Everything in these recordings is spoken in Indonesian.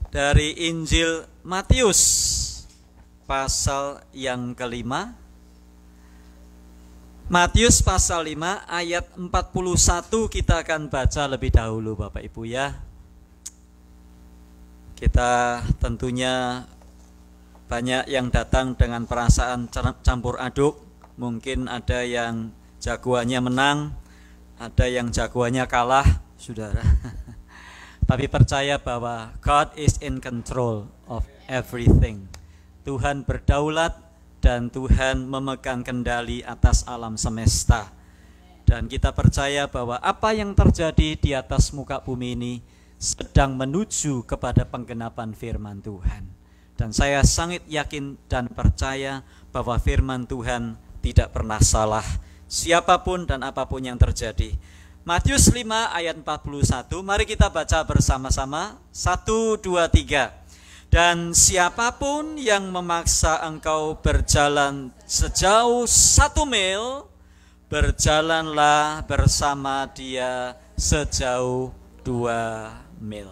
dari Injil Matius pasal yang kelima. Matius pasal 5 ayat 41 kita akan baca lebih dahulu Bapak Ibu ya. Kita tentunya banyak yang datang dengan perasaan campur aduk. Mungkin ada yang jagoannya menang, ada yang jagoannya kalah, saudara. Tapi percaya bahwa God is in control of everything. Tuhan berdaulat dan Tuhan memegang kendali atas alam semesta. Dan kita percaya bahwa apa yang terjadi di atas muka bumi ini sedang menuju kepada penggenapan firman Tuhan. Dan saya sangat yakin dan percaya bahwa firman Tuhan tidak pernah salah, siapapun dan apapun yang terjadi. Matius 5 ayat 41, mari kita baca bersama-sama. 1, 2, 3. Dan siapapun yang memaksa engkau berjalan sejauh 1 mil, berjalanlah bersama dia sejauh 2 mil.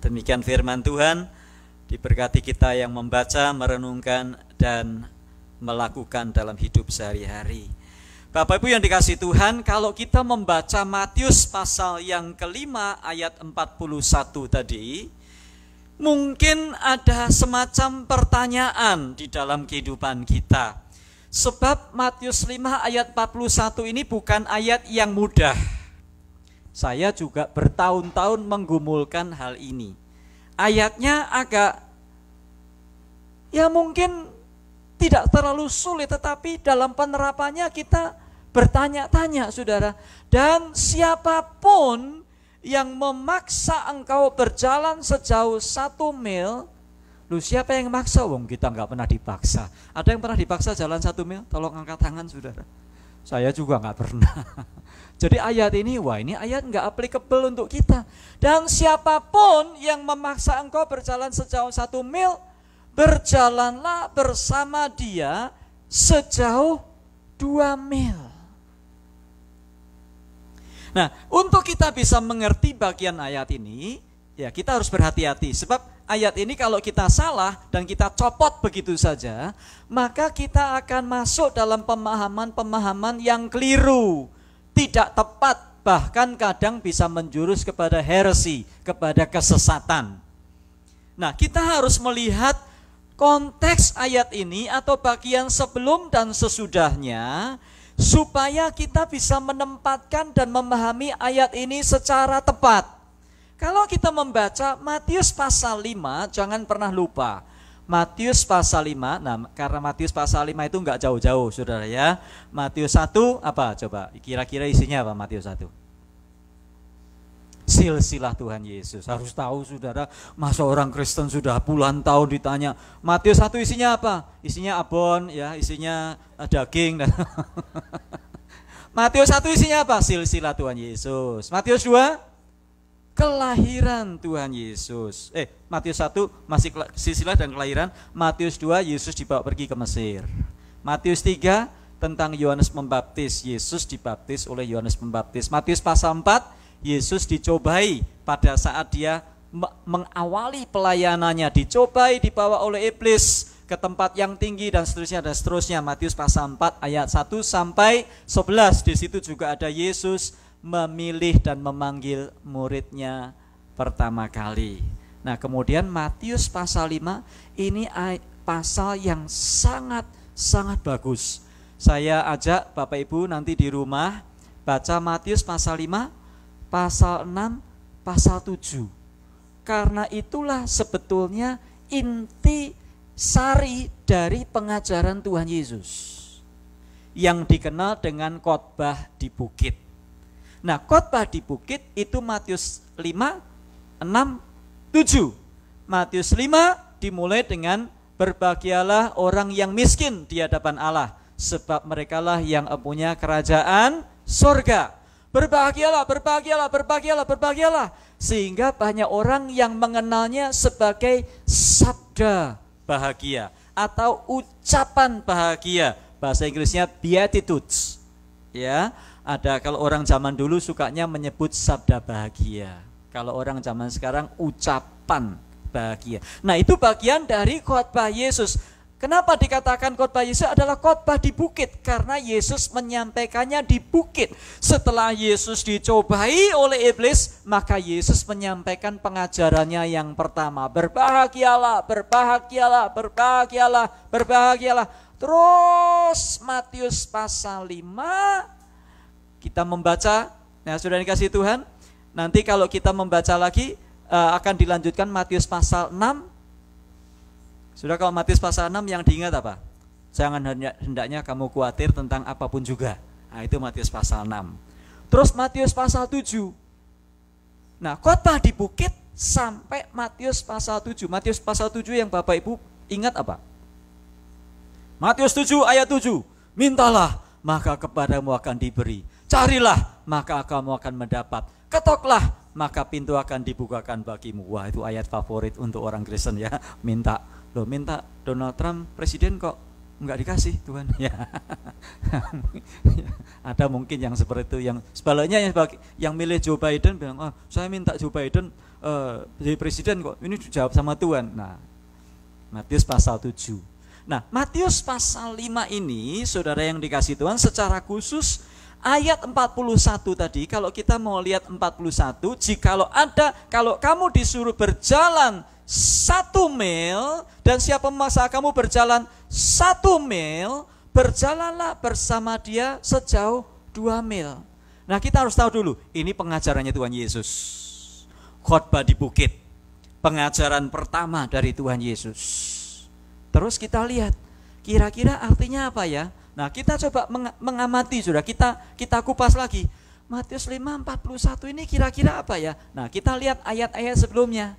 Demikian firman Tuhan. Diberkati kita yang membaca, merenungkan, dan melakukan dalam hidup sehari-hari. Bapak Ibu yang dikasihi Tuhan, kalau kita membaca Matius pasal yang kelima ayat 41 tadi, mungkin ada semacam pertanyaan di dalam kehidupan kita. Sebab Matius 5 ayat 41 ini bukan ayat yang mudah. Saya juga bertahun-tahun menggumulkan hal ini. Ayatnya agak, ya mungkin tidak terlalu sulit, tetapi dalam penerapannya kita bertanya-tanya, saudara. Dan siapapun yang memaksa engkau berjalan sejauh 1 mil, lu siapa yang maksa? Wong kita nggak pernah dipaksa. Ada yang pernah dipaksa jalan 1 mil? Tolong angkat tangan, saudara. Saya juga nggak pernah. Jadi ayat ini, wah ini ayat nggak applicable untuk kita. Dan siapapun yang memaksa engkau berjalan sejauh 1 mil, berjalanlah bersama dia sejauh 2 mil. Nah, untuk kita bisa mengerti bagian ayat ini, ya kita harus berhati-hati. Sebab ayat ini kalau kita salah dan kita copot begitu saja, maka kita akan masuk dalam pemahaman-pemahaman yang keliru, tidak tepat, bahkan kadang bisa menjurus kepada heresi, kepada kesesatan. Nah, kita harus melihat konteks ayat ini atau bagian sebelum dan sesudahnya, supaya kita bisa menempatkan dan memahami ayat ini secara tepat. Kalau kita membaca Matius pasal 5, jangan pernah lupa Matius pasal 5. Nah, karena Matius pasal 5 itu enggak jauh-jauh, saudara ya. Matius 1 apa coba? Kira-kira isinya apa Matius 1? Silsilah Tuhan Yesus. Harus tahu, saudara. Masa orang Kristen sudah puluhan tahun ditanya, Matius 1 isinya apa? Isinya abon, ya, isinya daging dan Matius 1 isinya apa? Silsilah Tuhan Yesus. Matius 2 kelahiran Tuhan Yesus. Matius 1 masih silsilah dan kelahiran. Matius 2 Yesus dibawa pergi ke Mesir. Matius 3 tentang Yohanes Pembaptis. Yesus dibaptis oleh Yohanes Pembaptis. Matius pasal 4 Yesus dicobai pada saat dia mengawali pelayanannya, dicobai, dibawa oleh iblis ke tempat yang tinggi dan seterusnya dan seterusnya. Matius pasal 4 ayat 1 sampai 11. Di situ juga ada Yesus memilih dan memanggil muridnya pertama kali. Nah, kemudian Matius pasal 5 ini pasal yang sangat bagus. Saya ajak Bapak Ibu nanti di rumah baca Matius pasal 5, pasal 6, pasal 7. Karena itulah sebetulnya inti sari dari pengajaran Tuhan Yesus yang dikenal dengan khotbah di bukit. Nah, khotbah di bukit itu Matius 5, 6, 7. Matius 5 dimulai dengan berbahagialah orang yang miskin di hadapan Allah, sebab merekalah yang mempunyai kerajaan surga. Berbahagialah, berbahagialah, berbahagialah, berbahagialah. Sehingga banyak orang yang mengenalnya sebagai sabda bahagia atau ucapan bahagia. Bahasa Inggrisnya beatitudes. Ya, ada kalau orang zaman dulu sukanya menyebut sabda bahagia. Kalau orang zaman sekarang ucapan bahagia. Nah, itu bagian dari khotbah Yesus. Kenapa dikatakan khotbah Yesus adalah khotbah di bukit? Karena Yesus menyampaikannya di bukit. Setelah Yesus dicobai oleh iblis, maka Yesus menyampaikan pengajarannya yang pertama. Berbahagialah, berbahagialah, berbahagialah, berbahagialah. Terus Matius pasal 5, kita membaca, nah sudah dikasih Tuhan. Nanti kalau kita membaca lagi, akan dilanjutkan Matius pasal 6. Sudah, kalau Matius pasal 6 yang diingat apa? Jangan hendaknya kamu khawatir tentang apapun juga. Nah, itu Matius pasal 6. Terus Matius pasal 7. Nah, khotbah di bukit sampai Matius pasal 7. Matius pasal 7 yang Bapak Ibu ingat apa? Matius 7 ayat 7. Mintalah, maka kepadamu akan diberi. Carilah, maka kamu akan mendapat. Ketoklah, maka pintu akan dibukakan bagimu. Wah, itu ayat favorit untuk orang Kristen ya. Minta. Loh, minta Donald Trump presiden kok enggak dikasih Tuhan ya. Ada mungkin yang seperti itu, yang sebaliknya yang milih Joe Biden bilang, saya minta Joe Biden jadi presiden kok, ini dijawab sama Tuhan. Nah, Matius pasal 7. Nah, Matius pasal 5 ini, saudara yang dikasih Tuhan, secara khusus ayat 41 tadi, kalau kita mau lihat 41, kalau kamu disuruh berjalan 1 mil, dan siapa memaksa kamu berjalan 1 mil, berjalanlah bersama dia sejauh 2 mil. Nah, kita harus tahu dulu, ini pengajarannya Tuhan Yesus. Khotbah di bukit, pengajaran pertama dari Tuhan Yesus. Terus kita lihat, kira-kira artinya apa ya? Nah, kita coba mengamati, sudah kita kupas lagi. Matius 5:41 ini kira-kira apa ya? Nah, kita lihat ayat-ayat sebelumnya.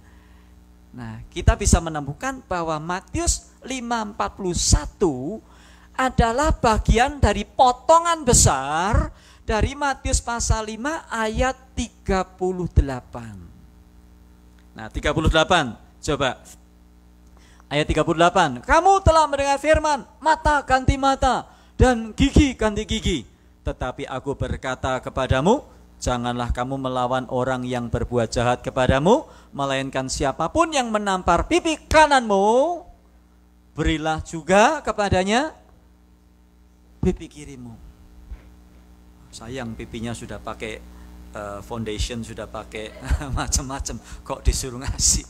Nah, kita bisa menemukan bahwa Matius 5:41 adalah bagian dari potongan besar dari Matius pasal 5 ayat 38. Nah, 38, coba. Ayat 38, kamu telah mendengar firman, mata ganti mata, dan gigi ganti gigi. Tetapi aku berkata kepadamu, janganlah kamu melawan orang yang berbuat jahat kepadamu, melainkan siapapun yang menampar pipi kananmu, berilah juga kepadanya pipi kirimu. Sayang pipinya sudah pakai foundation, sudah pakai macam-macam, kok disuruh ngasih.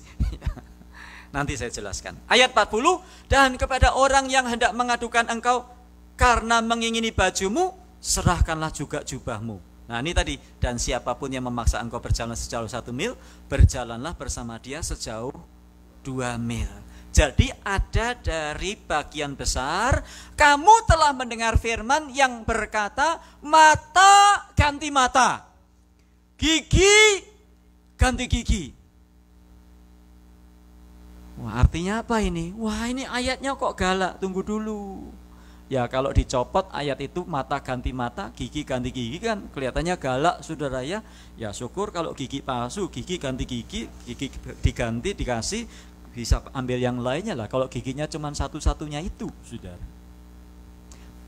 Nanti saya jelaskan. Ayat 40, dan kepada orang yang hendak mengadukan engkau karena mengingini bajumu, serahkanlah juga jubahmu. Nah, ini tadi, dan siapapun yang memaksa engkau berjalan sejauh 1 mil, berjalanlah bersama dia sejauh 2 mil. Jadi ada dari bagian besar, kamu telah mendengar firman yang berkata, mata ganti mata, gigi ganti gigi. Wah, artinya apa ini? Wah, ini ayatnya kok galak, tunggu dulu. Ya, kalau dicopot ayat itu, mata ganti mata, gigi ganti gigi, kan kelihatannya galak, saudara ya. Ya syukur kalau gigi palsu, gigi ganti gigi, gigi diganti, dikasih, bisa ambil yang lainnya lah. Kalau giginya cuma satu-satunya itu, saudara.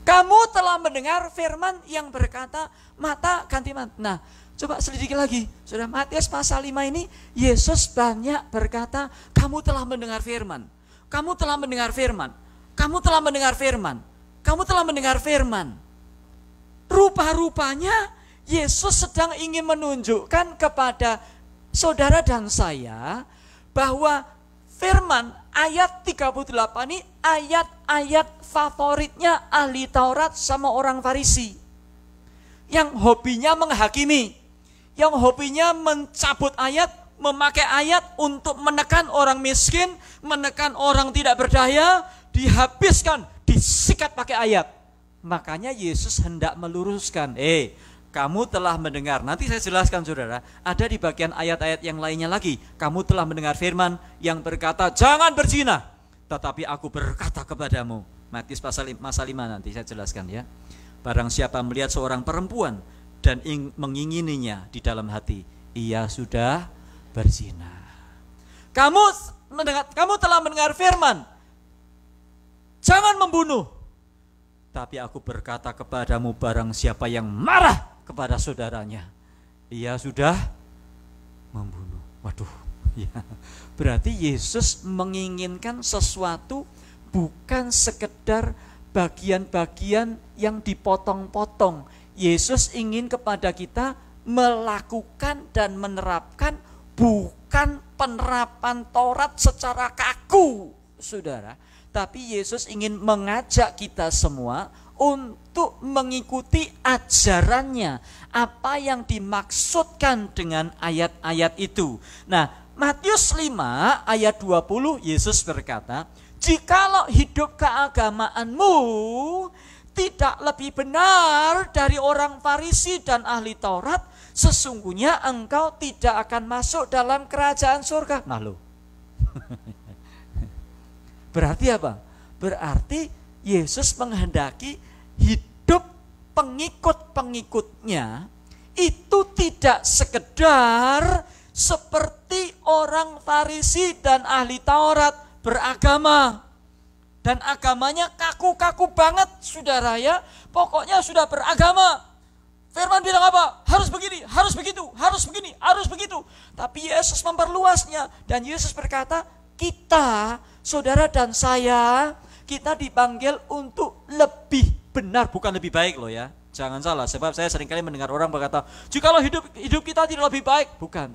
Kamu telah mendengar firman yang berkata, mata ganti mata. Nah, coba selidiki lagi, saudara. Matius pasal 5 ini, Yesus banyak berkata, kamu telah mendengar firman, kamu telah mendengar firman, kamu telah mendengar firman, kamu telah mendengar firman. Rupa-rupanya Yesus sedang ingin menunjukkan kepada saudara dan saya bahwa firman ayat 38 ini ayat-ayat favoritnya ahli Taurat sama orang Farisi. Yang hobinya menghakimi, yang hobinya mencabut ayat, memakai ayat untuk menekan orang miskin, menekan orang tidak berdaya, dihabiskan, disikat pakai ayat. Makanya Yesus hendak meluruskan, kamu telah mendengar. Nanti saya jelaskan, saudara, ada di bagian ayat-ayat yang lainnya lagi. Kamu telah mendengar firman yang berkata, jangan berzina. Tetapi aku berkata kepadamu. Matius pasal 5 nanti saya jelaskan ya. Barang siapa melihat seorang perempuan dan mengingininya di dalam hati, ia sudah berzina. Kamu telah mendengar firman, jangan membunuh. Tapi aku berkata kepadamu, barang siapa yang marah kepada saudaranya, ia sudah membunuh. Waduh, ya. Berarti Yesus menginginkan sesuatu bukan sekedar bagian-bagian yang dipotong-potong. Yesus ingin kepada kita melakukan dan menerapkan bukan penerapan Taurat secara kaku, saudara. Tapi Yesus ingin mengajak kita semua untuk mengikuti ajarannya, apa yang dimaksudkan dengan ayat-ayat itu. Nah, Matius 5 ayat 20, Yesus berkata, "Jikalau hidup keagamaanmu tidak lebih benar dari orang Farisi dan ahli Taurat, sesungguhnya engkau tidak akan masuk dalam kerajaan surga." Nah loh. Berarti apa? Berarti Yesus menghendaki hidup pengikut-pengikutnya itu tidak sekedar seperti orang Farisi dan ahli Taurat beragama. Dan agamanya kaku-kaku banget, saudara ya. Pokoknya sudah beragama. Firman bilang apa? Harus begini, harus begitu, harus begini, harus begitu. Tapi Yesus memperluasnya. Dan Yesus berkata, kita, saudara dan saya, kita dipanggil untuk lebih benar, bukan lebih baik loh ya. Jangan salah, sebab saya seringkali mendengar orang berkata, jikalau hidup kita tidak lebih baik. Bukan.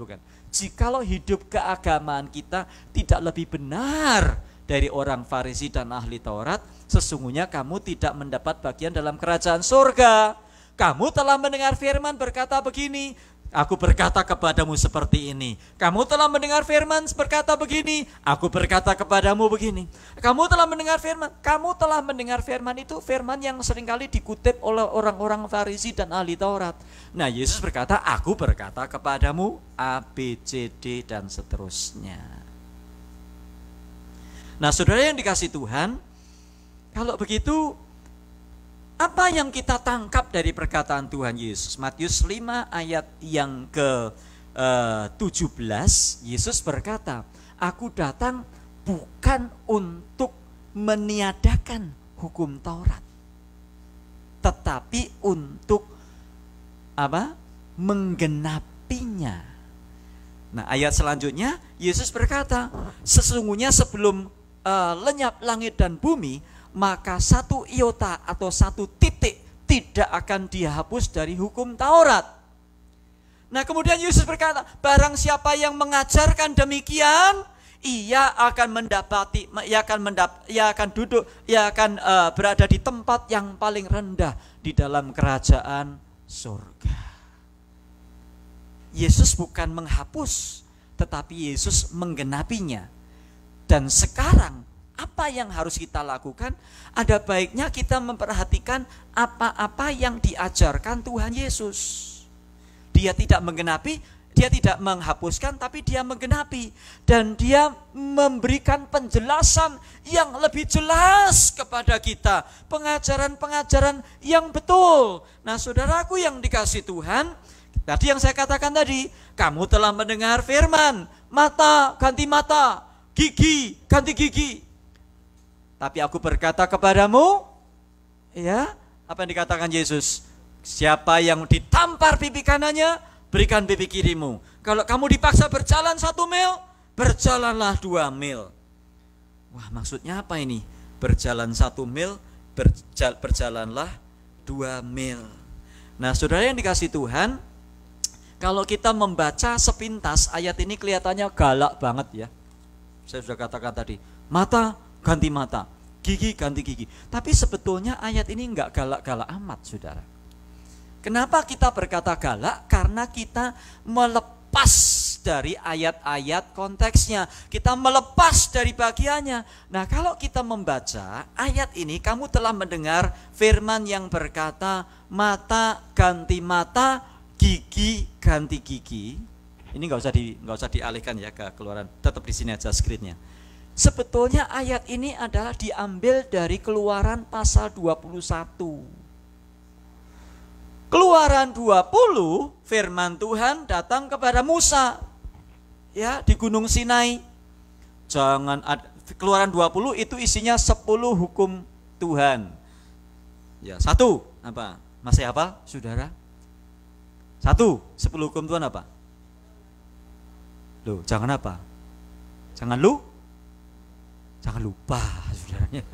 Jikalau hidup keagamaan kita tidak lebih benar dari orang Farisi dan ahli Taurat, sesungguhnya kamu tidak mendapat bagian dalam kerajaan surga. Kamu telah mendengar firman berkata begini, aku berkata kepadamu seperti ini. Kamu telah mendengar firman berkata begini, aku berkata kepadamu begini. Kamu telah mendengar firman itu firman yang seringkali dikutip oleh orang-orang Farisi dan ahli Taurat. Nah, Yesus berkata, aku berkata kepadamu A, B, C, D dan seterusnya. Nah, saudara yang dikasih Tuhan, kalau begitu apa yang kita tangkap dari perkataan Tuhan Yesus? Matius 5 ayat yang ke-17, Yesus berkata, aku datang bukan untuk meniadakan hukum Taurat, tetapi untuk apa? Menggenapinya. Nah, ayat selanjutnya Yesus berkata, sesungguhnya sebelum lenyap langit dan bumi, maka satu iota atau satu titik tidak akan dihapus dari hukum Taurat. Nah, kemudian Yesus berkata, barang siapa yang mengajarkan demikian, ia akan berada di tempat yang paling rendah di dalam kerajaan surga. Yesus bukan menghapus, tetapi Yesus menggenapinya. Dan sekarang apa yang harus kita lakukan? Ada baiknya kita memperhatikan apa-apa yang diajarkan Tuhan Yesus. Dia tidak menggenapi, dia tidak menghapuskan, tapi dia menggenapi. Dan dia memberikan penjelasan yang lebih jelas kepada kita. Pengajaran-pengajaran yang betul. Nah, saudaraku yang dikasih Tuhan, tadi yang saya katakan tadi, kamu telah mendengar firman, mata ganti mata, gigi ganti gigi. Tapi aku berkata kepadamu, ya, apa yang dikatakan Yesus? Siapa yang ditampar pipi kanannya, berikan pipi kirimu. Kalau kamu dipaksa berjalan 1 mil, berjalanlah 2 mil. Wah, maksudnya apa ini? Berjalan 1 mil, berjalanlah 2 mil. Nah, saudara yang dikasih Tuhan, kalau kita membaca sepintas ayat ini kelihatannya galak banget ya. Saya sudah katakan tadi, mata ganti mata, gigi ganti gigi. Tapi sebetulnya ayat ini enggak galak-galak amat, saudara. Kenapa kita berkata galak? Karena kita melepas dari ayat-ayat konteksnya. Kita melepas dari bagiannya. Nah, kalau kita membaca ayat ini, kamu telah mendengar firman yang berkata, mata ganti mata, gigi ganti gigi. Ini enggak usah dialihkan ya ke Keluaran. Tetap di sini aja screen-nya. Sebetulnya ayat ini adalah diambil dari Keluaran pasal 21. Keluaran 20, firman Tuhan datang kepada Musa ya di Gunung Sinai. Keluaran 20 itu isinya 10 hukum Tuhan. Ya, 1 apa? Masih hafal, saudara? 1, 10 hukum Tuhan apa? Loh, jangan apa? Jangan lupa, saudaranya.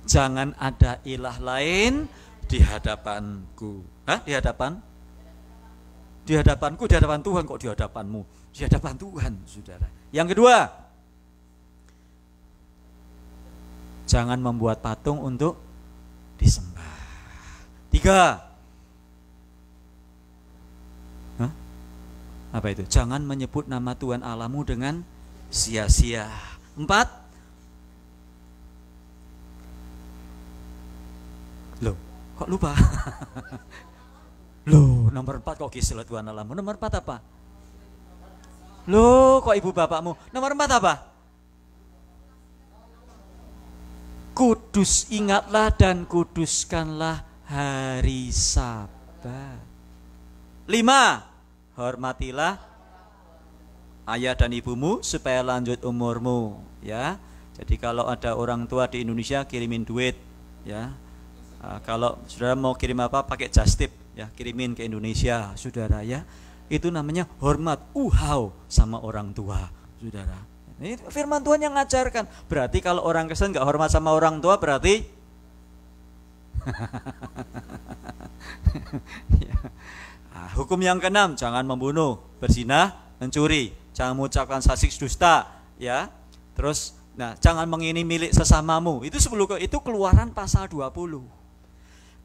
Jangan ada ilah lain di hadapanku. Hah? Di hadapan? Di hadapanku, di hadapan Tuhan, kok di hadapanmu? Di hadapan Tuhan, saudara. Yang kedua, jangan membuat patung untuk disembah. 3, apa itu? Jangan menyebut nama Tuhan Allahmu dengan sia-sia. 4, loh, kok lupa? Loh, nomor 4 kok kisah Tuhan Allahmu? Nomor 4 apa? Loh, kok ibu bapakmu? Nomor 4 apa? Kudus, ingatlah dan kuduskanlah hari Sabat. 5, hormatilah ayah dan ibumu supaya lanjut umurmu, ya. Jadi kalau ada orang tua di Indonesia kirimin duit, ya. Kalau saudara mau kirim apa pakai just tip, ya, kirimin ke Indonesia, saudara, ya. Itu namanya hormat, sama orang tua, saudara. Ini firman Tuhan yang ngajarkan. Berarti kalau orang Kristen nggak hormat sama orang tua berarti ya. Hukum yang ke-6, jangan membunuh, berzina, mencuri, jangan mengucapkan saksi dusta, ya. Terus, jangan mengingini milik sesamamu. Itu sebelum itu Keluaran pasal 20.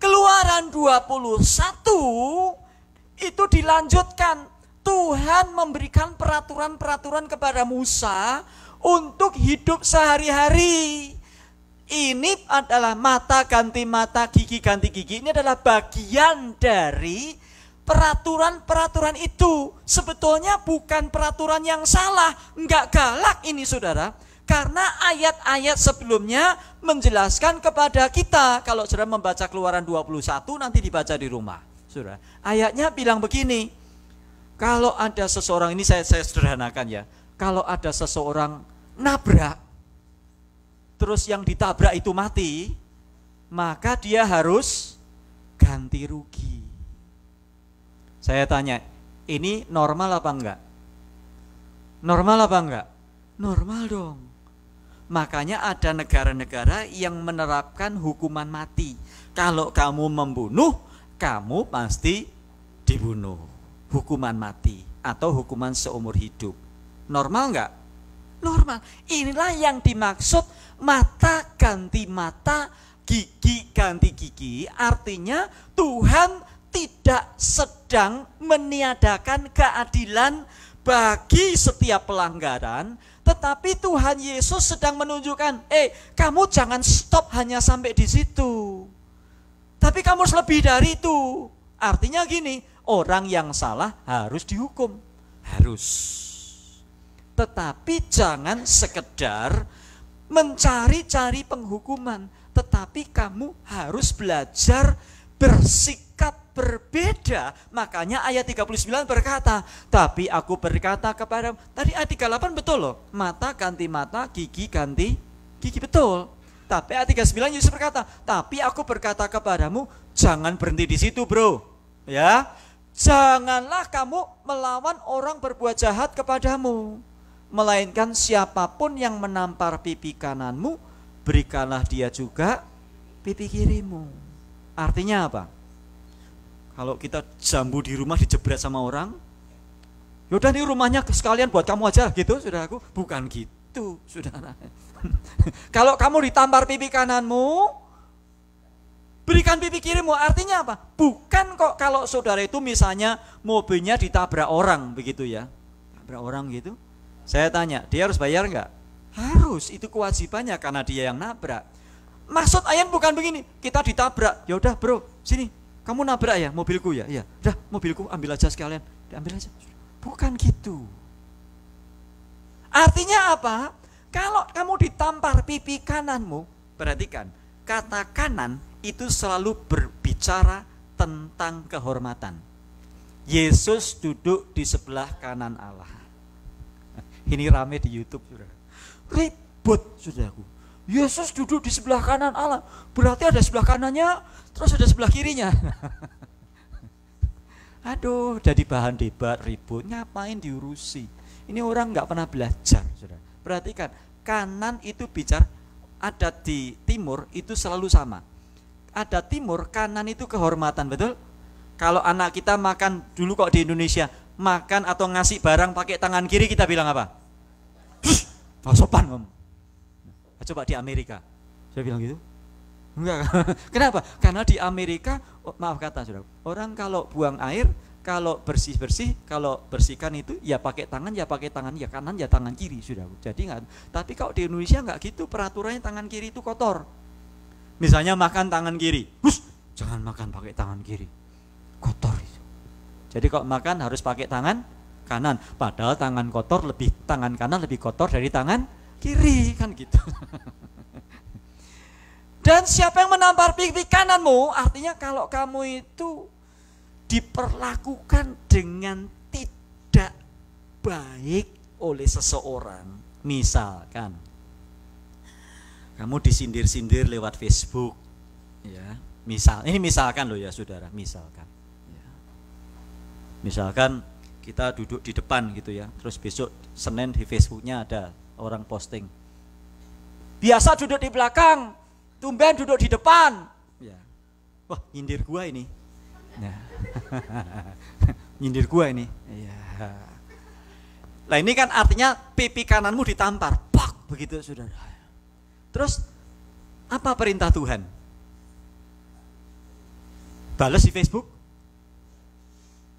Keluaran 21 itu dilanjutkan. Tuhan memberikan peraturan-peraturan kepada Musa untuk hidup sehari-hari. Ini adalah mata ganti mata, gigi ganti gigi. Ini adalah bagian dari peraturan-peraturan itu. Sebetulnya bukan peraturan yang salah, enggak galak ini saudara. Karena ayat-ayat sebelumnya menjelaskan kepada kita. Kalau saudara membaca Keluaran 21 nanti dibaca di rumah, saudara. Ayatnya bilang begini, kalau ada seseorang, ini saya sederhanakan ya, kalau ada seseorang nabrak, terus yang ditabrak itu mati, maka dia harus ganti rugi. Saya tanya, ini normal apa enggak? Normal apa enggak? Normal dong. Makanya ada negara-negara yang menerapkan hukuman mati. Kalau kamu membunuh, kamu pasti dibunuh. Hukuman mati atau hukuman seumur hidup. Normal enggak? Normal. Inilah yang dimaksud mata ganti mata, gigi ganti gigi. Artinya Tuhan tidak sedang meniadakan keadilan bagi setiap pelanggaran, tetapi Tuhan Yesus sedang menunjukkan, kamu jangan stop hanya sampai di situ. Tapi kamu harus lebih dari itu. Artinya gini, orang yang salah harus dihukum. Harus. Tetapi jangan sekedar mencari-cari penghukuman, tetapi kamu harus belajar bersikap berbeda. Makanya ayat 39 berkata, tapi aku berkata kepada, tadi ayat 38 betul loh, mata ganti mata, gigi ganti gigi, betul. Tapi ayat 39 Yesus berkata, tapi aku berkata kepadamu, jangan berhenti di situ bro, ya. Janganlah kamu melawan orang berbuat jahat kepadamu, melainkan siapapun yang menampar pipi kananmu, berikanlah dia juga pipi kirimu. Artinya apa? Kalau kita jambu di rumah dijebret sama orang, yaudah nih rumahnya sekalian buat kamu aja gitu, saudaraku. Bukan gitu, saudara. Kalau kamu ditampar pipi kananmu, berikan pipi kirimu. Artinya apa? Bukan kok kalau saudara itu misalnya mobilnya ditabrak orang begitu ya, tabrak orang gitu. Saya tanya, dia harus bayar enggak? Harus, itu kewajibannya karena dia yang nabrak. Maksud ayat bukan begini, kita ditabrak, ya udah bro, sini, kamu nabrak ya mobilku ya, iya, udah mobilku ambil aja sekalian, diambil aja. Bukan gitu. Artinya apa? Kalau kamu ditampar pipi kananmu, perhatikan, kata kanan itu selalu berbicara tentang kehormatan. Yesus duduk di sebelah kanan Allah. Ini rame di YouTube, saudara. Ribut, saudaraku. Yesus duduk di sebelah kanan Allah. Berarti ada sebelah kanannya, terus ada sebelah kirinya. Aduh, jadi bahan debat, ribut. Ngapain diurusi? Ini orang nggak pernah belajar, saudara. Perhatikan, kanan itu bicara, ada di timur itu selalu sama. Ada timur, kanan itu kehormatan, betul? Kalau anak kita makan dulu kok di Indonesia, makan atau ngasih barang pakai tangan kiri, kita bilang apa? Oh, sopan om. Coba di Amerika, saya bilang gitu. Enggak. Kenapa? Karena di Amerika, maaf kata saudara, orang kalau buang air, kalau bersih-bersih, kalau bersihkan itu ya pakai tangan, ya kanan, ya tangan kiri, sudah. Jadi enggak. Tapi kalau di Indonesia enggak gitu, peraturannya tangan kiri itu kotor. Misalnya makan tangan kiri, jangan makan pakai tangan kiri, kotor itu. Jadi kalau makan harus pakai tangan kanan. Padahal tangan kanan lebih kotor dari tangan kiri, kan gitu. Dan siapa yang menampar pipi kananmu, artinya kalau kamu itu diperlakukan dengan tidak baik oleh seseorang. Misalkan kamu disindir-sindir lewat Facebook, ya. Ini misalkan loh ya saudara, misalkan. Ya. Misalkan kita duduk di depan gitu ya, terus besok Senin di Facebooknya ada orang posting, biasa duduk di belakang, tumben duduk di depan. Ya. Wah, nyindir gua ini. Ya. Nyindir gua ini. Ya. Nah ini kan artinya pipi kananmu ditampar, pak, begitu saudara. Terus apa perintah Tuhan? Balas di Facebook?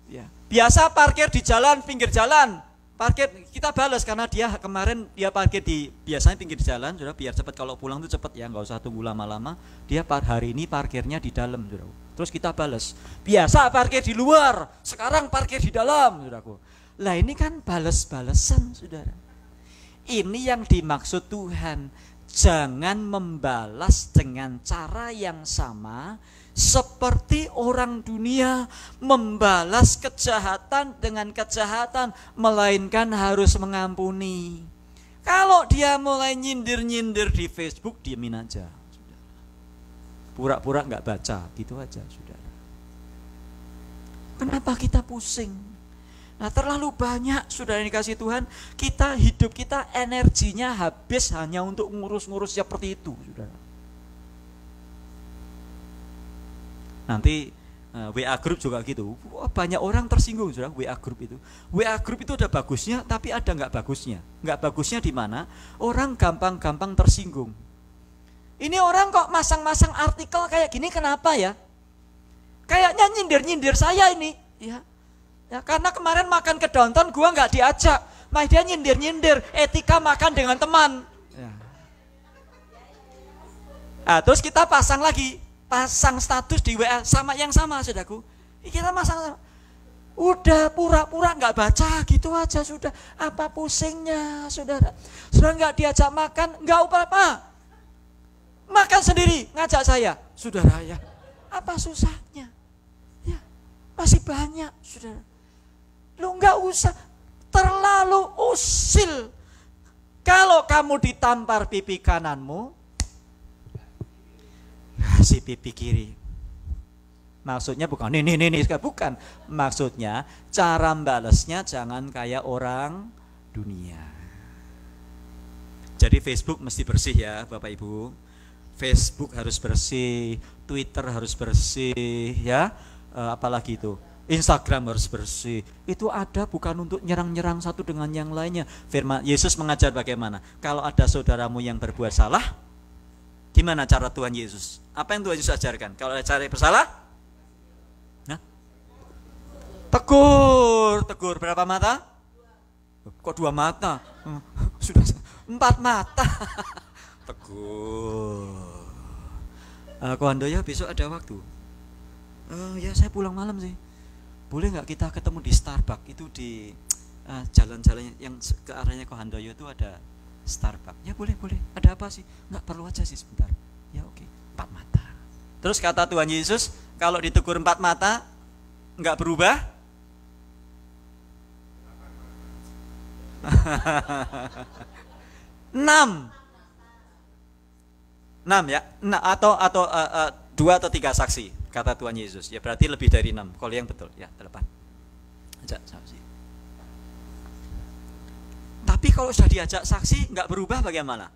Ya. Biasa parkir di jalan, pinggir jalan, parkir kita balas karena kemarin dia parkir di biasanya pinggir jalan, sudah biar cepat kalau pulang tuh cepat ya, nggak usah tunggu lama-lama. Dia hari ini parkirnya di dalam, sudah. Terus kita balas. Biasa parkir di luar, sekarang parkir di dalam, saudaraku. Lah ini kan balas-balasan, saudara. Ini yang dimaksud Tuhan. Jangan membalas dengan cara yang sama seperti orang dunia membalas kejahatan dengan kejahatan, melainkan harus mengampuni. Kalau dia mulai nyindir-nyindir di Facebook, diamin aja, saudara. Pura-pura nggak baca, gitu aja, saudara. Kenapa kita pusing? Nah, terlalu banyak saudara yang dikasih Tuhan, hidup kita energinya habis hanya untuk ngurus-ngurus seperti itu, saudara. Nanti WA group juga gitu. Wah, banyak orang tersinggung, saudara, WA group itu. WA group itu ada bagusnya, tapi ada nggak bagusnya. Nggak bagusnya di mana? Orang gampang-gampang tersinggung. Ini orang kok masang-masang artikel kayak gini, kenapa ya? Kayaknya nyindir-nyindir saya ini, ya. Ya, karena kemarin makan ke downtown gua nggak diajak, mah dia nyindir-nyindir etika makan dengan teman. Ya. Nah, terus kita pasang status di WA sama yang sama, saudaraku. Kita masang, udah pura-pura nggak baca gitu aja sudah. Apa pusingnya, saudara? Sudah nggak diajak makan, nggak apa-apa. Makan sendiri, ngajak saya, saudara ya. Apa susahnya? Ya, masih banyak, saudara. Lu nggak usah terlalu usil. Kalau kamu ditampar pipi kananmu, kasih pipi kiri. Maksudnya bukan ini, bukan. Maksudnya cara balasnya jangan kayak orang dunia. Jadi Facebook mesti bersih ya Bapak Ibu. Facebook harus bersih, Twitter harus bersih, ya. Apalagi itu. Instagram harus bersih. Itu ada bukan untuk nyerang-nyerang satu dengan yang lainnya. Firman Yesus mengajar bagaimana? Kalau ada saudaramu yang berbuat salah, gimana cara Tuhan Yesus? Apa yang Tuhan Yesus ajarkan? Kalau ada cara bersalah, tegur berapa mata? Kok 2 mata? Sudah 4 mata. Tegur. Kohandoyo besok ada waktu. Ya saya pulang malam sih. Boleh nggak kita ketemu di Starbucks itu di jalan-jalan yang ke arahnya Kohandoyo itu ada Starbucks. Ya boleh. Ada apa sih? Nggak perlu aja sih sebentar. Ya oke. 4 mata. Terus kata Tuhan Yesus, kalau ditegur 4 mata nggak berubah. 6 ya. Atau 2 atau 3 saksi. Kata Tuhan Yesus, ya berarti lebih dari 6. Kalau yang betul, ya 8. Tapi kalau sudah diajak saksi nggak berubah bagaimana?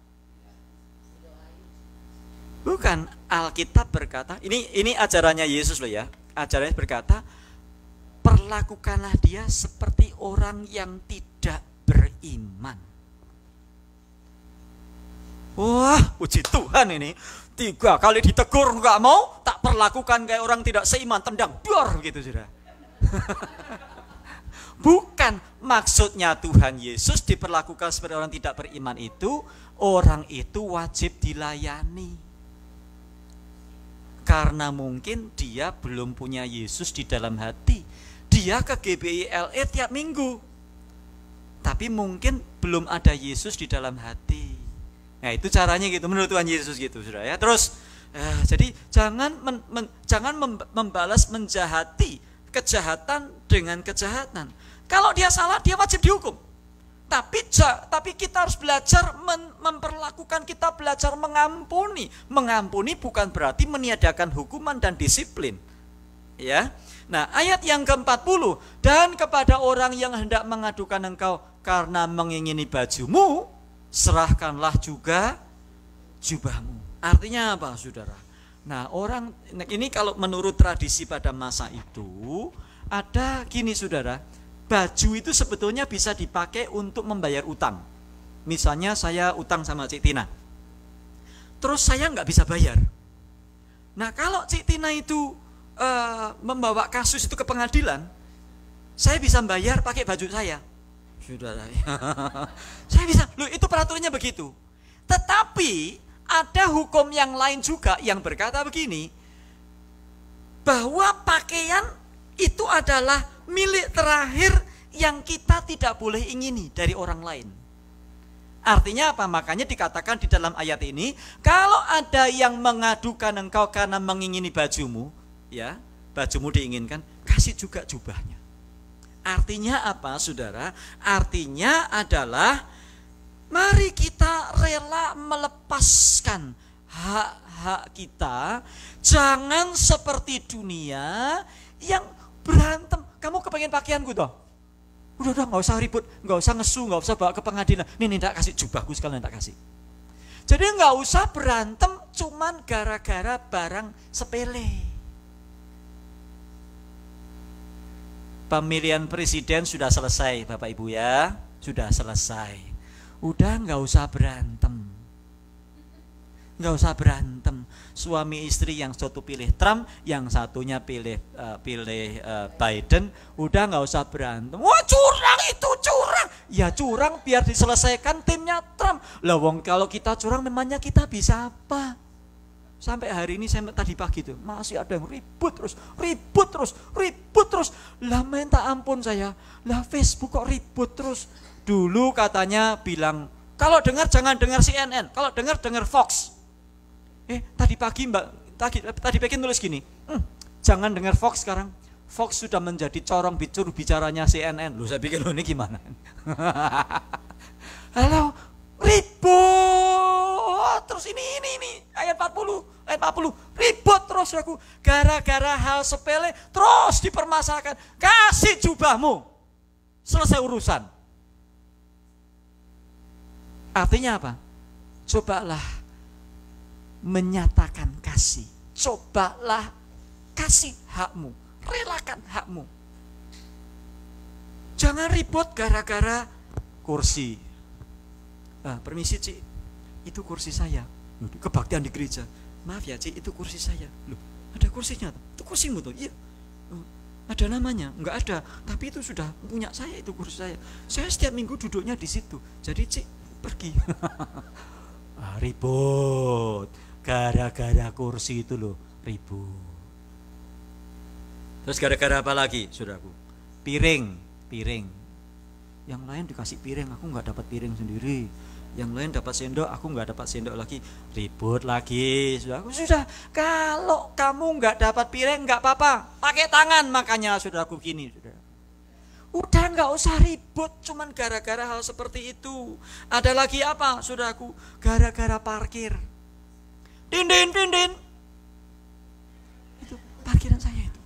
Bukan, Alkitab berkata, ini ajarannya Yesus loh ya. Ajarannya berkata, perlakukanlah dia seperti orang yang tidak beriman. Wah, puji Tuhan ini. 3 kali ditegur nggak mau, tak perlakukan kayak orang tidak seiman, tendang, biar gitu sudah. Bukan, maksudnya Tuhan Yesus diperlakukan seperti orang tidak beriman itu, orang itu wajib dilayani. Karena mungkin dia belum punya Yesus di dalam hati. Dia ke GBI-LE tiap minggu, tapi mungkin belum ada Yesus di dalam hati. Nah itu caranya gitu, menurut Tuhan Yesus gitu, sudah ya. Terus, jadi jangan membalas menjahati kejahatan dengan kejahatan. Kalau dia salah, dia wajib dihukum. Tapi kita harus belajar memperlakukan, kita belajar mengampuni. Mengampuni bukan berarti meniadakan hukuman dan disiplin. Ya. Nah, ayat yang ke-40, dan kepada orang yang hendak mengadukan engkau karena mengingini bajumu, serahkanlah juga jubahmu. Artinya apa, saudara? Nah, ini kalau menurut tradisi pada masa itu, ada gini, saudara. Baju itu sebetulnya bisa dipakai untuk membayar utang. Misalnya saya utang sama Cik Tina, terus saya nggak bisa bayar. Nah kalau Cik Tina itu membawa kasus itu ke pengadilan, saya bisa bayar pakai baju saya. Saudara, saya bisa. Loh, itu peraturannya begitu. Tetapi ada hukum yang lain juga yang berkata begini, bahwa pakaian itu adalah milik terakhir yang kita tidak boleh ingini dari orang lain. Artinya apa? Makanya dikatakan di dalam ayat ini, kalau ada yang mengadukan engkau karena mengingini bajumu, ya, bajumu diinginkan, kasih juga jubahnya. Artinya apa, saudara? Artinya adalah mari kita rela melepaskan hak-hak kita. Jangan seperti dunia yang berantem. Kamu kepengen pakaianku toh? Udah nggak usah ribut, nggak usah ngesu, nggak usah bawa ke pengadilan. Nih tak kasih jubahku sekalian, tak kasih. Jadi nggak usah berantem cuman gara-gara barang sepele. Pemilihan presiden sudah selesai, Bapak Ibu ya, sudah selesai. Udah nggak usah berantem. Nggak usah berantem. Suami istri yang satu pilih Trump, yang satunya pilih Biden, udah nggak usah berantem. Wah curang itu, curang. Ya curang biar diselesaikan timnya Trump. Lah wong kalau kita curang memangnya kita bisa apa? Sampai hari ini saya tadi pagi tuh masih ada yang ribut terus. Lah minta ampun saya. Lah Facebook kok ribut terus. Dulu katanya bilang kalau dengar jangan dengar CNN, kalau dengar Fox. Tadi pagi tadi pagi nulis gini, jangan dengar Fox sekarang. Fox sudah menjadi corong bicur bicaranya CNN. Lu saya pikir ini gimana? Halo, ribut terus ini ayat 40 ribut terus aku gara-gara hal sepele terus dipermasalahkan. Kasih jubahmu, selesai urusan. Artinya apa? Cobalah menyatakan kasih. Cobalah kasih hakmu, relakan hakmu. Jangan ribut gara-gara kursi. Permisi Cik, itu kursi saya. Kebaktian di gereja. Maaf ya Cik, itu kursi saya. Loh, ada kursinya? Itu kursimu tuh? Iya. Ada namanya? Enggak ada. Tapi itu sudah punya saya, itu kursi saya. Saya setiap minggu duduknya di situ. Jadi Cik pergi. Ribut. Gara-gara kursi itu loh, ribut. Terus gara-gara apa lagi, saudaraku? Piring. Yang lain dikasih piring, aku nggak dapat piring sendiri. Yang lain dapat sendok, aku nggak dapat sendok lagi. Ribut lagi, saudaraku. Sudah, kalau kamu nggak dapat piring nggak apa-apa, pakai tangan. Makanya saudaraku gini, saudara. Udah nggak usah ribut, cuman gara-gara hal seperti itu. Ada lagi apa, saudaraku? Gara-gara parkir. Din. Itu parkiran saya itu.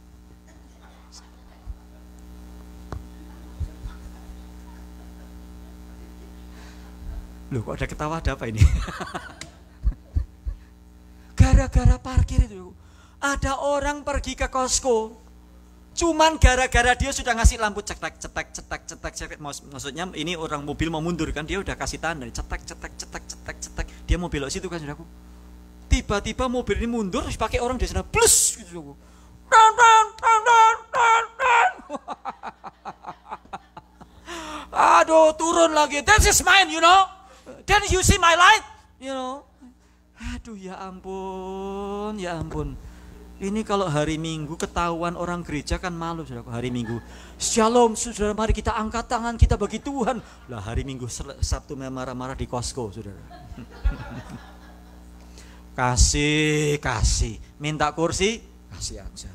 Loh kok ada ketawa, ada apa ini? Gara-gara parkir itu, ada orang pergi ke Costco, cuman gara-gara dia sudah ngasih lampu cetek, maksudnya ini orang mobil mau mundur kan, dia udah kasih tanda, cetek, dia mau belok situ kan, saudaraku. Tiba-tiba mobil ini mundur, terus pakai orang di sana, plus, gitu. Aduh, turun lagi. This is mine, you know. Then you see my light, you know. Aduh, ya ampun, ya ampun. Ini kalau hari Minggu ketahuan orang gereja kan malu, saudara. Hari Minggu, Shalom, saudara, mari kita angkat tangan kita bagi Tuhan. Lah hari Minggu Sabtu marah-marah di Costco, saudara. Kasih. Minta kursi, kasih aja.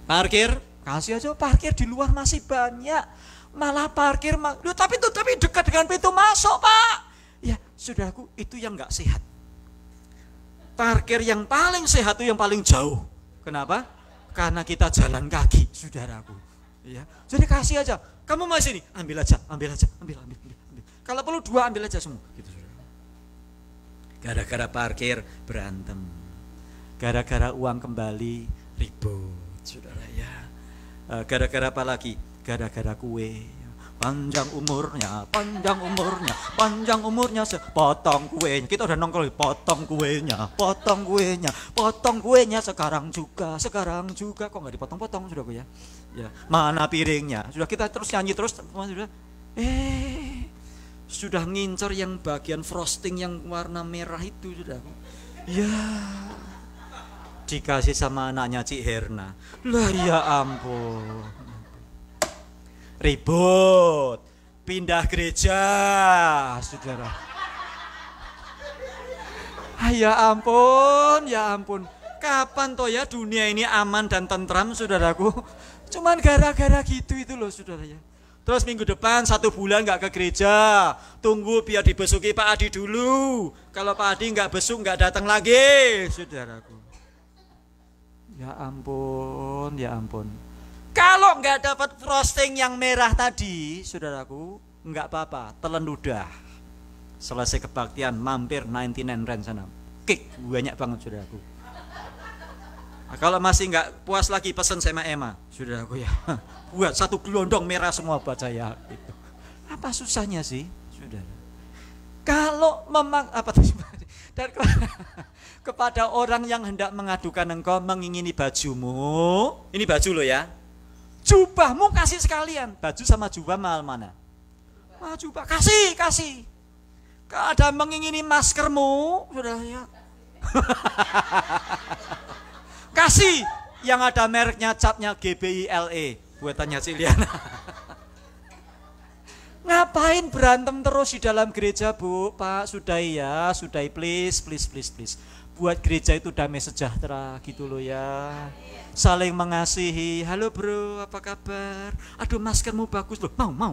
Parkir, kasih aja. Parkir di luar masih banyak. Malah parkir, tapi dekat dengan pintu masuk, Pak. Ya, saudaraku, itu yang nggak sehat. Parkir yang paling sehat itu yang paling jauh. Kenapa? Karena kita jalan kaki, saudaraku. Ya, jadi kasih aja. Kamu mau sini, ambil aja. Kalau perlu 2 ambil aja semua. Gitu, saudara. Gara-gara parkir berantem, gara-gara uang kembali ribut, saudara ya. Gara-gara apa lagi? Gara-gara kue. Panjang umurnya, sepotong kuenya. Kita udah nongkrong, potong kuenya sekarang juga. Kok nggak dipotong-potong, saudaraku ya? Ya, mana piringnya? Sudah kita terus nyanyi terus, sudah. Sudah ngincer yang bagian frosting yang warna merah itu, saudaraku. Ya, dikasih sama anaknya Cik Herna. Lah ya ampun. Ribut, pindah gereja, saudara. Ya ampun. Kapan toh ya dunia ini aman dan tentram, saudaraku? Cuman gara-gara gitu itu loh, saudara ya. Terus minggu depan 1 bulan nggak ke gereja, tunggu biar dibesuki Pak Adi dulu. Kalau Pak Adi nggak besuk nggak datang lagi, saudaraku. Ya ampun. Kalau nggak dapat frosting yang merah tadi, saudaraku, nggak apa-apa, telan ludah. Selesai kebaktian, mampir 99 Rand sana. Kick, banyak banget, saudaraku. Nah, kalau masih nggak puas lagi, pesan sama Emma, saudaraku ya. Buat 1 gelondong merah semua buat saya. Gitu. Apa susahnya sih, saudara? Kalau dan kepada orang yang hendak mengadukan engkau mengingini bajumu, ini baju lo ya. Jubahmu kasih sekalian. Baju sama jubah mahal mana? Jubah kasih. Kalau ada mengingini maskermu, sudah ya. Kasih yang ada mereknya, capnya GBILE buatannya Ciliana. Ngapain berantem terus di dalam gereja, Bu? Pak, sudahi please. Buat gereja itu damai sejahtera gitu loh ya. Saling mengasihi. Halo bro, apa kabar? Aduh, maskermu bagus loh. Mau.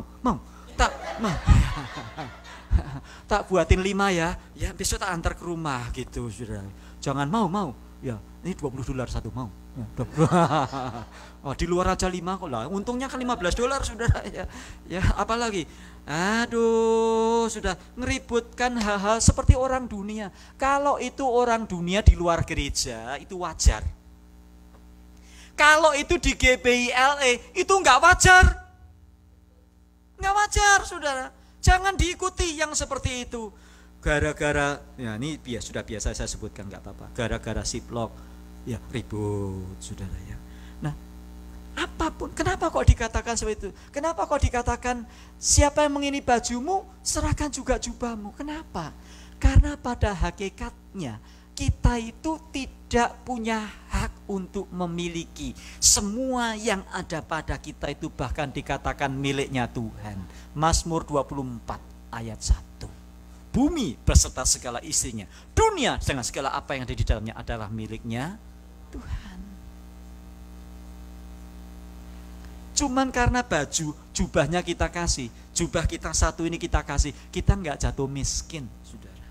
Tak buatin 5 ya. Ya besok tak antar ke rumah gitu, saudara. Jangan mau. Ya, ini $20 satu mau. Ya, oh, di luar aja 5 kok lah. Untungnya kan $15, saudara ya. Ya, apalagi? Aduh, sudah ngeributkan hal-hal seperti orang dunia. Kalau itu orang dunia di luar gereja, itu wajar. Kalau itu di GBILE, itu nggak wajar. Nggak wajar, saudara. Jangan diikuti yang seperti itu. Gara-gara, ya ini sudah biasa saya sebutkan, nggak apa-apa. Gara-gara siplok, ya ribut, saudara ya. Nah, apapun, kenapa kok dikatakan seperti itu? Kenapa kok dikatakan siapa yang mengini bajumu, serahkan juga jubahmu? Kenapa? Karena pada hakikatnya kita itu tidak punya hak untuk memiliki semua yang ada pada kita itu, bahkan dikatakan miliknya Tuhan. Mazmur 24 ayat 1. Bumi beserta segala isinya, dunia dengan segala apa yang ada di dalamnya adalah miliknya Tuhan. Cuman karena jubahnya kita kasih, jubah kita satu ini kita kasih, kita nggak jatuh miskin, saudara.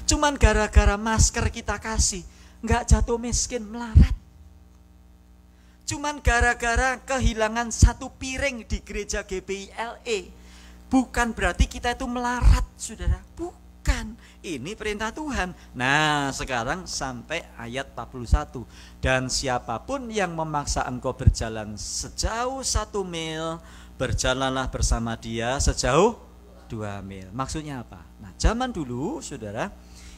Cuman gara-gara masker kita kasih, nggak jatuh miskin, melarat. Cuman gara-gara kehilangan 1 piring di gereja GBILE, Bukan berarti kita itu melarat, saudara. Bukan. Ini perintah Tuhan. Nah, sekarang sampai ayat 41. Dan siapapun yang memaksa engkau berjalan sejauh 1 mil, berjalanlah bersama dia sejauh 2 mil. Maksudnya apa? Nah, zaman dulu, saudara,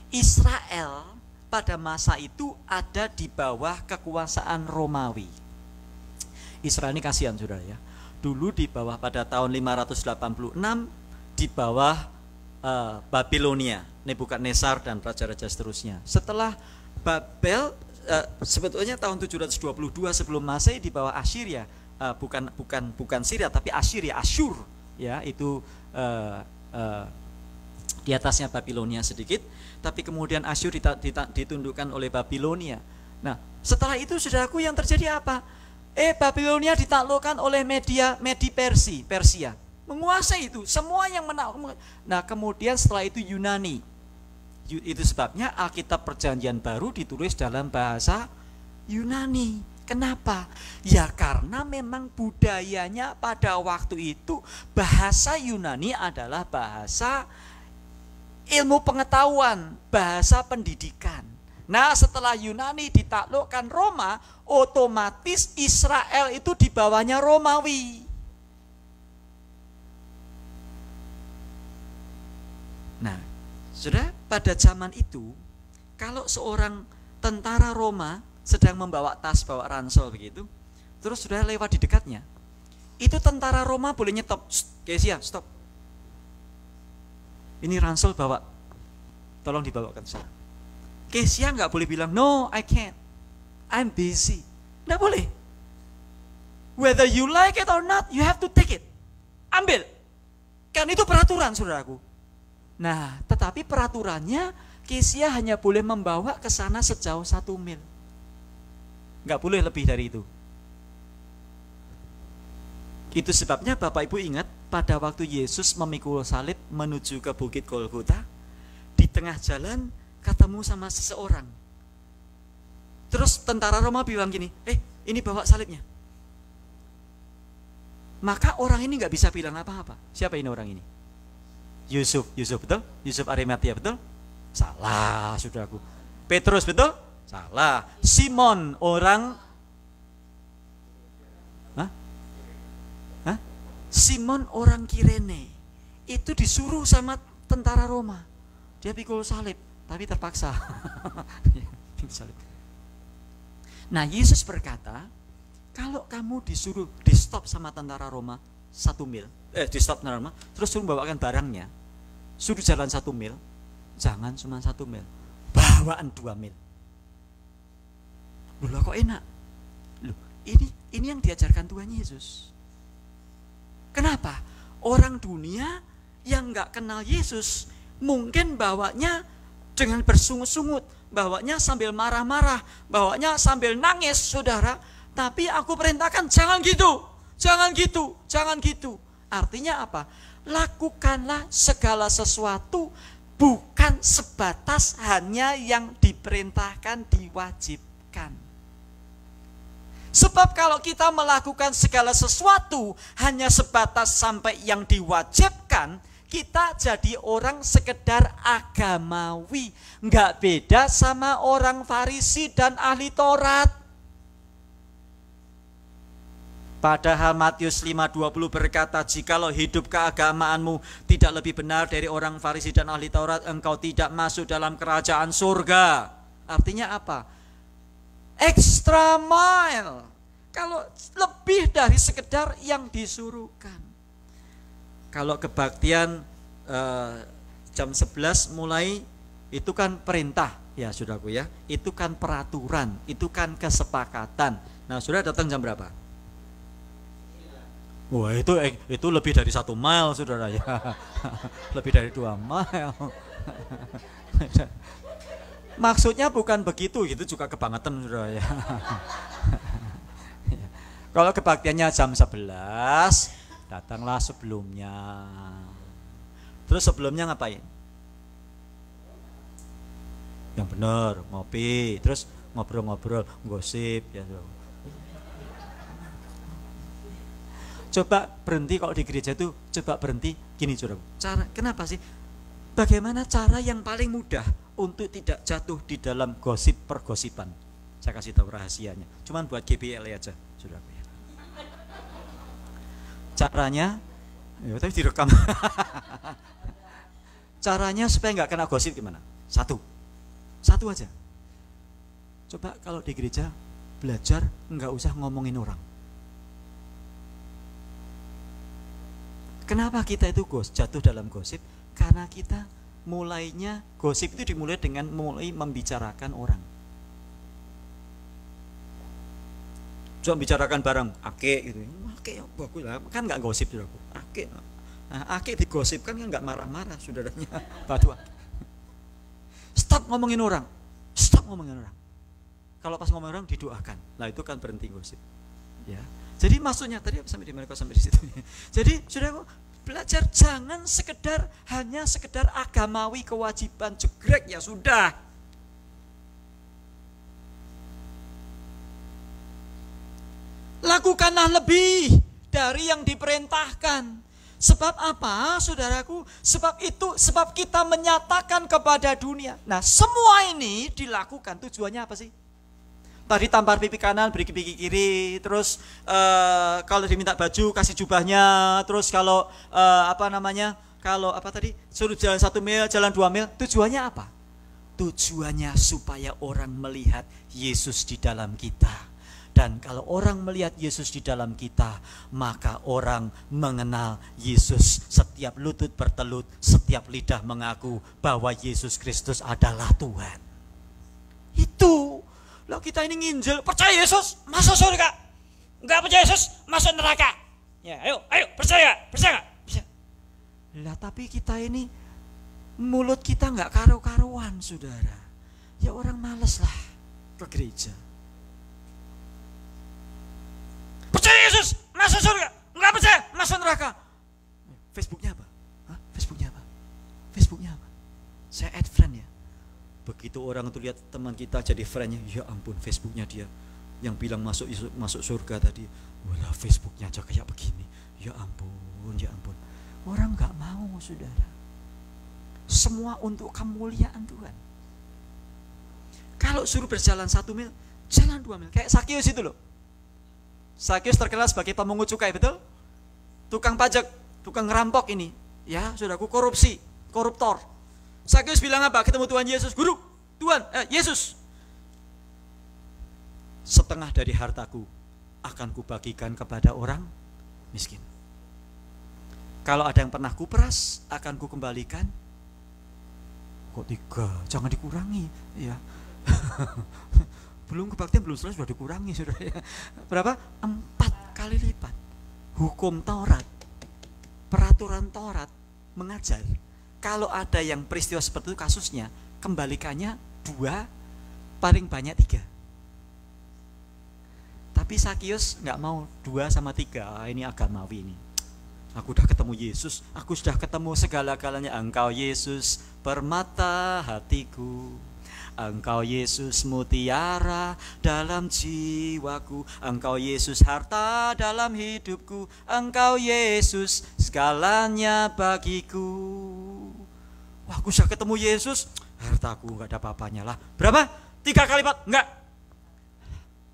Israel pada masa itu ada di bawah kekuasaan Romawi. Israel ini kasihan, saudara ya. Dulu di bawah pada tahun 586 di bawah Babilonia, Nebukadnezar dan raja-raja seterusnya. Setelah Babel sebetulnya tahun 722 sebelum Masehi di bawah Assyria, bukan Syria tapi Assyria, Asyur ya, itu di atasnya Babilonia sedikit, tapi kemudian Asyur ditundukkan oleh Babilonia. Nah, setelah itu saudaraku yang terjadi apa? Babilonia ditaklukkan oleh Persia, menguasai itu semua yang menakluk. Nah, kemudian setelah itu Yunani. Itu sebabnya Alkitab Perjanjian Baru ditulis dalam bahasa Yunani. Kenapa? Ya karena memang budayanya pada waktu itu bahasa Yunani adalah bahasa ilmu pengetahuan, bahasa pendidikan. Nah, setelah Yunani ditaklukkan Roma, otomatis Israel itu di bawahnya Romawi. Nah, sudah pada zaman itu, kalau seorang tentara Roma sedang membawa tas, bawa ransel begitu, terus sudah lewat di dekatnya, itu tentara Roma boleh nyetop, Kesia, stop. Ini ransel bawa, tolong dibawakan saya. Kesia nggak boleh bilang, no, I can't, I'm busy. Nggak boleh. Whether you like it or not, you have to take it. Ambil. Kan itu peraturan, saudaraku. Nah, tetapi peraturannya Kesia hanya boleh membawa ke sana sejauh 1 mil. Nggak boleh lebih dari itu. Itu sebabnya Bapak Ibu ingat pada waktu Yesus memikul salib menuju ke Bukit Golgota, di tengah jalan ketemu sama seseorang. Terus tentara Roma bilang gini, ini bawa salibnya. Maka orang ini nggak bisa bilang apa-apa. Siapa ini orang ini? Yusuf betul? Yusuf Arimatia betul? Salah, saudaraku. Petrus betul? Salah. Simon orang Simon orang Kirene itu disuruh sama tentara Roma. Dia pikul salib, tapi terpaksa. Nah, Yesus berkata, kalau kamu disuruh di stop sama tentara Roma 1 mil, di stop tentara Roma, terus suruh bawakan barangnya, suruh jalan 1 mil, jangan cuma 1 mil, bawaan 2 mil. Loh, kok enak? Loh, ini yang diajarkan Tuhan Yesus. Kenapa? Orang dunia yang nggak kenal Yesus mungkin bawanya dengan bersungut-sungut, bawanya sambil marah-marah, bawanya sambil nangis, saudara. Tapi aku perintahkan jangan gitu, jangan gitu, jangan gitu. Artinya apa? Lakukanlah segala sesuatu bukan sebatas hanya yang diperintahkan, diwajibkan. Sebab kalau kita melakukan segala sesuatu hanya sebatas sampai yang diwajibkan, kita jadi orang sekedar agamawi. Nggak beda sama orang Farisi dan ahli Taurat. Padahal Matius 5:20 berkata, jikalau hidup keagamaanmu tidak lebih benar dari orang Farisi dan ahli Taurat, engkau tidak masuk dalam kerajaan surga. Artinya apa? Extra mile. Kalau lebih dari sekedar yang disuruhkan. Kalau kebaktian jam 11 mulai, itu kan perintah ya saudaraku ya. Itu kan peraturan, itu kan kesepakatan. Nah, saudara datang jam berapa? Wah, itu lebih dari 1 mile saudara ya. Lebih dari 2 mile. Maksudnya bukan begitu, gitu juga kebangetan saudara ya. Kalau kebaktiannya jam 11, datanglah sebelumnya. Terus sebelumnya ngapain? Yang benar, ngopi, terus ngobrol-ngobrol, gosip ya. Coba berhenti kalau di gereja itu, coba berhenti gini saudaraku. Kenapa sih? Bagaimana cara yang paling mudah untuk tidak jatuh di dalam gosip pergosipan? Saya kasih tahu rahasianya. Cuman buat GBL aja, saudaraku. Caranya, ya tapi direkam. Caranya supaya nggak kena gosip gimana? Satu aja. Coba kalau di gereja belajar nggak usah ngomongin orang. Kenapa kita itu jatuh dalam gosip? Karena kita mulainya, gosip itu dimulai dengan mulai membicarakan orang. Coba bicarakan barang, ake gitu. Ake bagus lah, kan nggak gosip juga. Ake, nah, ake digosipkan kan nggak marah-marah saudaranya. Batu. Stop ngomongin orang. Kalau pas ngomongin orang didoakan. Nah itu kan berhenti gosip. Ya. Jadi maksudnya tadi sampai di mana kok sampai di situ. Jadi saudara belajar jangan hanya sekedar agamawi kewajiban jegrek ya sudah. Lakukanlah lebih dari yang diperintahkan. Sebab apa, saudaraku? Sebab kita menyatakan kepada dunia. Nah, semua ini dilakukan tujuannya apa sih? Tadi tampar pipi kanan, beri pipi kiri, terus kalau diminta baju kasih jubahnya, terus kalau suruh jalan 1 mil, jalan 2 mil, tujuannya apa? Tujuannya supaya orang melihat Yesus di dalam kita. Dan kalau orang melihat Yesus di dalam kita, maka orang mengenal Yesus. Setiap lutut bertelut, setiap lidah mengaku bahwa Yesus Kristus adalah Tuhan. Itu. Loh kita ini nginjil, percaya Yesus, masuk surga. Enggak percaya Yesus, masuk neraka. Ya, ayo, percaya. Lah tapi kita ini, mulut kita enggak karu-karuan, saudara. Ya orang males lah ke gereja. Percaya Yesus, masuk surga. Enggak percaya, masuk neraka. Facebooknya apa? Facebooknya apa? Saya add friend ya. Begitu orang itu lihat teman kita jadi friendnya, ya ampun Facebooknya dia yang bilang masuk surga tadi, wala Facebooknya aja kayak begini, ya ampun. Orang nggak mau saudara. Semua untuk kemuliaan Tuhan. Kalau suruh berjalan 1 mil, jalan 2 mil. Kayak Sakius itu loh. Sakius terkenal sebagai pemungut cukai, betul? Tukang pajak, tukang ngerampok ini, ya saudaraku, koruptor. Sakius bilang apa? Ketemu Tuhan Yesus, Guru, Yesus. Setengah dari hartaku akan kubagikan kepada orang miskin. Kalau ada yang pernah kuperas, akan kukembalikan. Kok 3? Jangan dikurangi, ya. Belum kebaktian belum selesai sudah dikurangi, saudara. Berapa? 4 kali lipat. Hukum Taurat, peraturan Taurat mengajar. Kalau ada yang peristiwa seperti itu kasusnya, kembalikannya 2, paling banyak 3. Tapi Sakius nggak mau 2 sama 3. Ini agamawi ini. Aku sudah ketemu Yesus, aku sudah ketemu segala-galanya. Engkau Yesus permata hatiku, Engkau Yesus mutiara dalam jiwaku, Engkau Yesus harta dalam hidupku, Engkau Yesus segalanya bagiku. Wah, aku sudah ketemu Yesus, hartaku enggak ada apa-apanya lah. Berapa? 3 kali lipat? Enggak,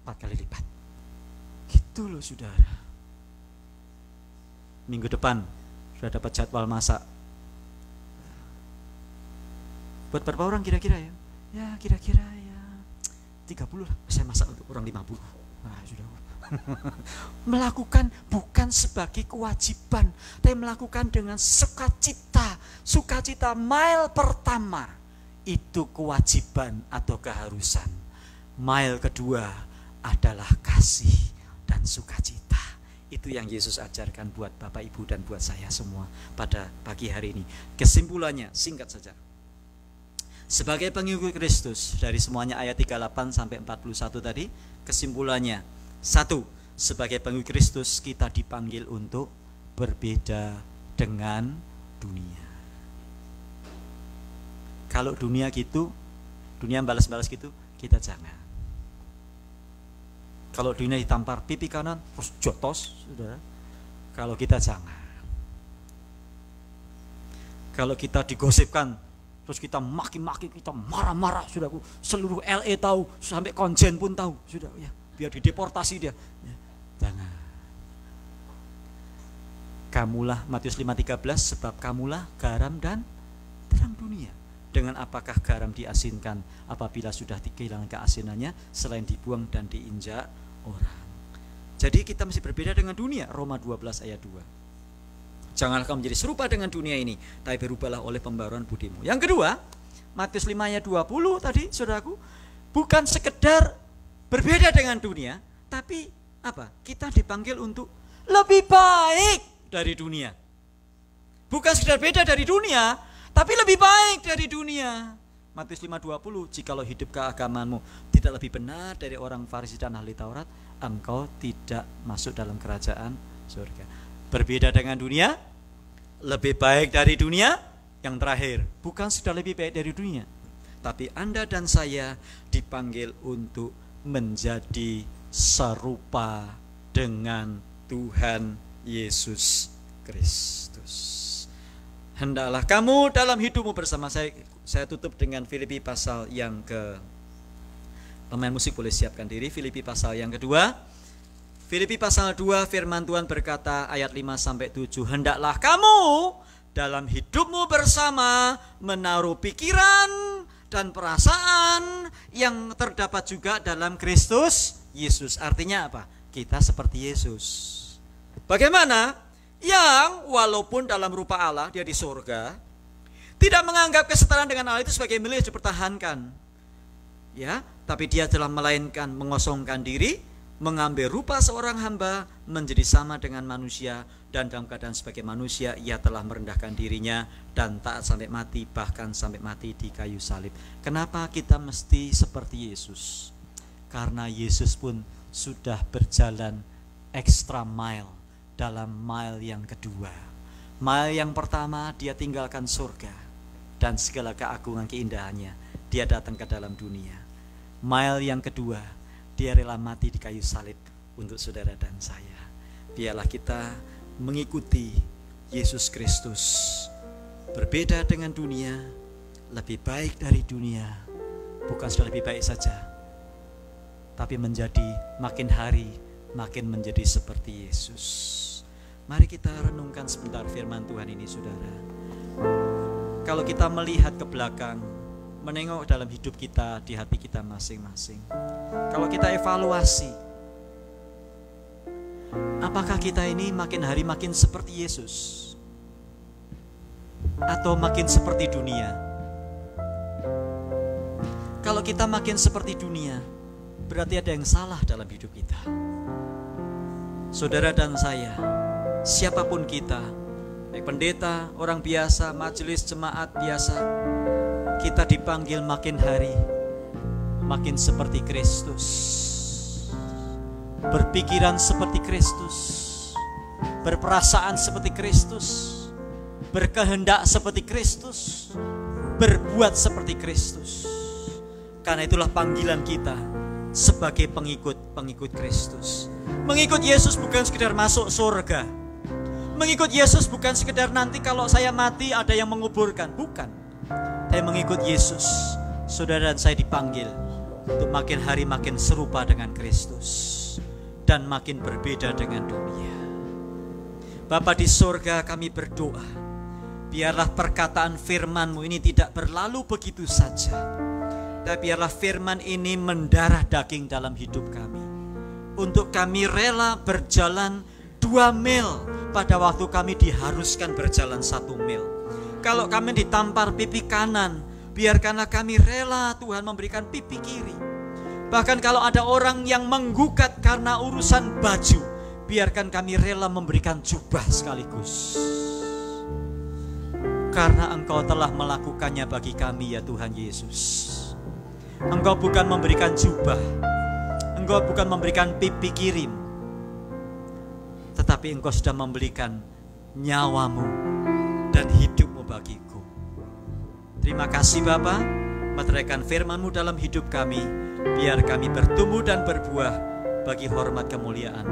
4 kali lipat. Gitu loh saudara. Minggu depan sudah dapat jadwal masak. Buat berapa orang kira-kira ya? Ya kira-kira ya 30 lah. Saya masak untuk orang 50. Nah, sudah. Melakukan bukan sebagai kewajiban, tapi melakukan dengan sukacita. Sukacita mile pertama itu kewajiban atau keharusan. Mile kedua adalah kasih dan sukacita. Itu yang Yesus ajarkan buat Bapak Ibu dan buat saya semua pada pagi hari ini. Kesimpulannya singkat saja. Sebagai pengikut Kristus, dari semuanya ayat 38 sampai 41 tadi, kesimpulannya 1, sebagai pengikut Kristus kita dipanggil untuk berbeda dengan dunia. Kalau dunia gitu, dunia balas-balas gitu, kita jangan. Kalau dunia ditampar pipi kanan, terus jotos, saudara. Kalau kita jangan. Kalau kita digosipkan, terus kita maki-maki, kita marah-marah, saudaraku, seluruh LA tahu, sampai konjen pun tahu, sudah ya, biar dideportasi dia. Ya, jangan. Kamulah, Matius 5:13, sebab kamulah garam dan terang dunia. Dengan apakah garam diasinkan apabila sudah kehilangan keasinannya, selain dibuang dan diinjak orang. Jadi kita mesti berbeda dengan dunia. Roma 12 ayat 2. Janganlah kamu menjadi serupa dengan dunia ini, tapi berubahlah oleh pembaruan budimu. Yang kedua, Matius 5 ayat 20 tadi, saudaraku, bukan sekedar berbeda dengan dunia, tapi apa? Kita dipanggil untuk lebih baik dari dunia. Bukan sekedar beda dari dunia, tapi lebih baik dari dunia. Matius 5:20, jikalau hidup keagamaanmu tidak lebih benar dari orang Farisi dan ahli Taurat, engkau tidak masuk dalam kerajaan surga. Berbeda dengan dunia, lebih baik dari dunia. Yang terakhir, bukan sudah lebih baik dari dunia, tapi Anda dan saya dipanggil untuk menjadi serupa dengan Tuhan Yesus Kristus. Hendaklah kamu dalam hidupmu bersama saya tutup dengan Filipi pasal yang ke, pemain musik boleh siapkan diri, Filipi pasal yang kedua. Filipi pasal 2 firman Tuhan berkata ayat 5-7, hendaklah kamu dalam hidupmu bersama menaruh pikiran dan perasaan yang terdapat juga dalam Kristus Yesus. Artinya apa? Kita seperti Yesus. Bagaimana? Yang walaupun dalam rupa Allah, dia di surga, tidak menganggap kesetaraan dengan Allah itu sebagai milik dipertahankan. Ya, tapi dia telah melainkan mengosongkan diri, mengambil rupa seorang hamba, menjadi sama dengan manusia, dan dalam keadaan sebagai manusia ia telah merendahkan dirinya dan taat sampai mati, bahkan sampai mati di kayu salib. Kenapa kita mesti seperti Yesus? Karena Yesus pun sudah berjalan extra mile dalam mile yang kedua. Mile yang pertama dia tinggalkan surga dan segala keagungan keindahannya, dia datang ke dalam dunia. Mile yang kedua, dia rela mati di kayu salib untuk saudara dan saya. Biarlah kita mengikuti Yesus Kristus. Berbeda dengan dunia, lebih baik dari dunia. Bukan sudah lebih baik saja, tapi menjadi makin hari makin menjadi seperti Yesus. Mari kita renungkan sebentar firman Tuhan ini, saudara. Kalau kita melihat ke belakang, menengok dalam hidup kita, di hati kita masing-masing, kalau kita evaluasi, apakah kita ini makin hari makin seperti Yesus atau makin seperti dunia? Kalau kita makin seperti dunia, berarti ada yang salah dalam hidup kita. Saudara dan saya, siapapun kita, baik pendeta, orang biasa, majelis jemaat biasa, kita dipanggil makin hari makin seperti Kristus, berpikiran seperti Kristus, berperasaan seperti Kristus, berkehendak seperti Kristus, berbuat seperti Kristus. Karena itulah panggilan kita sebagai pengikut Kristus. Mengikut Yesus bukan sekedar masuk surga. Mengikut Yesus bukan sekedar nanti kalau saya mati ada yang menguburkan, bukan. Tapi mengikut Yesus, saudara dan saya dipanggil untuk makin hari makin serupa dengan Kristus dan makin berbeda dengan dunia. Bapa di surga, kami berdoa, biarlah perkataan firman-Mu ini tidak berlalu begitu saja, tapi biarlah firman ini mendarah daging dalam hidup kami, untuk kami rela berjalan 2 mil pada waktu kami diharuskan berjalan 1 mil. Kalau kami ditampar pipi kanan, biarkanlah kami rela Tuhan memberikan pipi kiri. Bahkan kalau ada orang yang menggugat karena urusan baju, biarkan kami rela memberikan jubah sekaligus. Karena Engkau telah melakukannya bagi kami, ya Tuhan Yesus. Engkau bukan memberikan jubah, Engkau bukan memberikan pipi kirim, tetapi Engkau sudah memberikan nyawamu dan hidupmu bagiku. Terima kasih Bapa, meteraikan firman-Mu dalam hidup kami, biar kami bertumbuh dan berbuah bagi hormat kemuliaan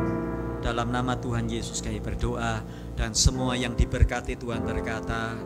Dalam nama Tuhan Yesus kami berdoa, dan semua yang diberkati Tuhan berkata